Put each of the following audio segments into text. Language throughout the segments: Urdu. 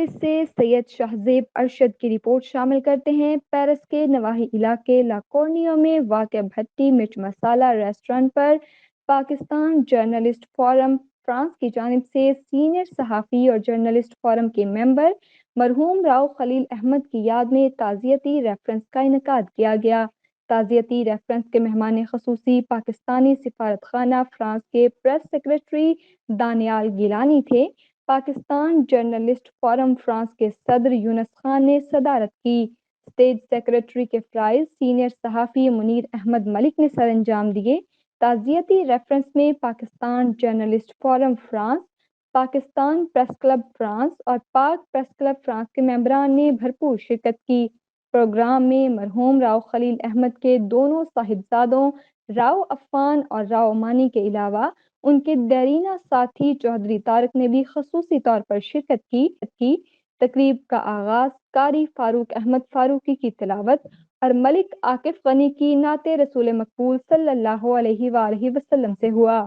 پیرس سے سید شہزیب ارشد کی رپورٹ شامل کرتے ہیں۔ پیرس کے نواحی علاقے لاکورنیو میں واقع بھٹی مرچ مسالہ ریسٹورانٹ پر پاکستان جرنلسٹ فورم فرانس کی جانب سے سینئر صحافی اور جرنلسٹ فورم کے ممبر مرحوم راؤ خلیل احمد کی یاد میں تعزیتی ریفرنس کا انعقاد کیا گیا۔ تعزیتی ریفرنس کے مہمان خصوصی پاکستانی سفارت خانہ فرانس کے پریس سیکرٹری دانیال گیلانی تھے۔ پاکستان جرنلسٹ فورم فرانس کے صدر یونس خان نے صدارت کی۔ اسٹیٹ سیکرٹری کے فرائض سینئر صحافی منیر احمد ملک نے سر انجام دیے۔ تعزیتی ریفرنس میں Pakistan journalist forum France, Pakistan press club France اور پاک پریس کلب فرانس کے ممبران نے بھرپور شرکت کی۔ پروگرام میں مرحوم راؤ خلیل احمد کے دونوں صاحبزادوں راؤ عفان اور راؤ مانی کے علاوہ ان کے دیرینہ ساتھی چودھری طارق نے بھی خصوصی طور پر شرکت کی۔ تقریب کا آغاز قاری فاروق احمد فاروقی کی تلاوت اور ملک عاکف غنی کی نعت رسول مقبول صلی اللہ علیہ وآلہ وسلم سے ہوا۔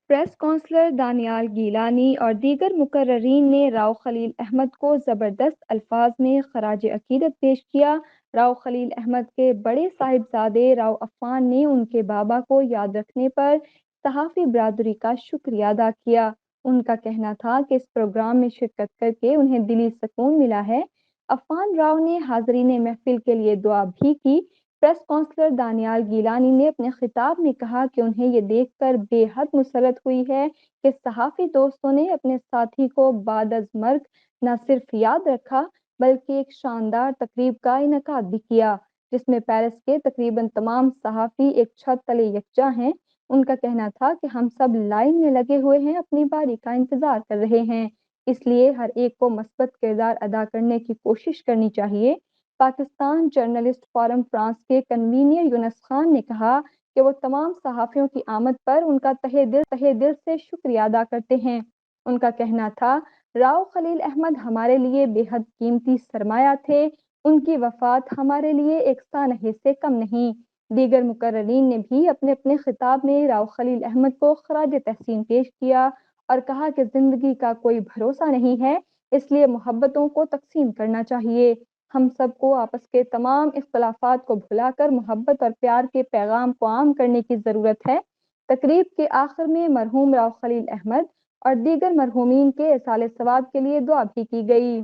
پریس کونسلر دانیال گیلانی اور دیگر مقررین نے راؤ خلیل احمد کو زبردست الفاظ میں خراج عقیدت پیش کیا۔ راؤ خلیل احمد کے بڑے صاحبزادے راؤ عفان نے ان کے بابا کو یاد رکھنے پر صحافی برادری کا شکریہ ادا کیا۔ ان کا کہنا تھا کہ اس پروگرام میں شرکت کر کے انہیں دلی سکون ملا ہے۔ عفان راؤ نے حاضرین محفل کے لیے دعا بھی کی۔ پریس کونسلر دانیال گیلانی نے اپنے خطاب میں کہا کہ انہیں یہ دیکھ کر بے حد مسرت ہوئی ہے کہ صحافی دوستوں نے اپنے ساتھی کو بعد از مرگ نہ صرف یاد رکھا بلکہ ایک شاندار تقریب کا انعقاد بھی کیا، جس میں پیرس کے تقریباً تمام صحافی ایک چھت تلے یکجا ہیں۔ ان کا کہنا تھا کہ ہم سب لائن میں لگے ہوئے ہیں، اپنی باری کا انتظار کر رہے ہیں، اس لیے ہر ایک کو مثبت کردار ادا کرنے کی کوشش کرنی چاہیے۔ پاکستان جرنلسٹ فورم فرانس کے کنوینر یونس خان نے کہا کہ وہ تمام صحافیوں کی آمد پر ان کا تہہ دل سے شکریہ ادا کرتے ہیں۔ ان کا کہنا تھا، راؤ خلیل احمد ہمارے لیے بے حد قیمتی سرمایہ تھے، ان کی وفات ہمارے لیے ایک سانحے سے کم نہیں۔ دیگر مقررین نے بھی اپنے اپنے خطاب میں راؤ خلیل احمد کو خراج تحسین پیش کیا اور کہا کہ زندگی کا کوئی بھروسہ نہیں ہے، اس لیے محبتوں کو تقسیم کرنا چاہیے۔ ہم سب کو آپس کے تمام اختلافات کو بھلا کر محبت اور پیار کے پیغام کو عام کرنے کی ضرورت ہے۔ تقریب کے آخر میں مرحوم راؤ خلیل احمد اور دیگر مرحومین کے ایصال ثواب کے لیے دعا بھی کی گئی۔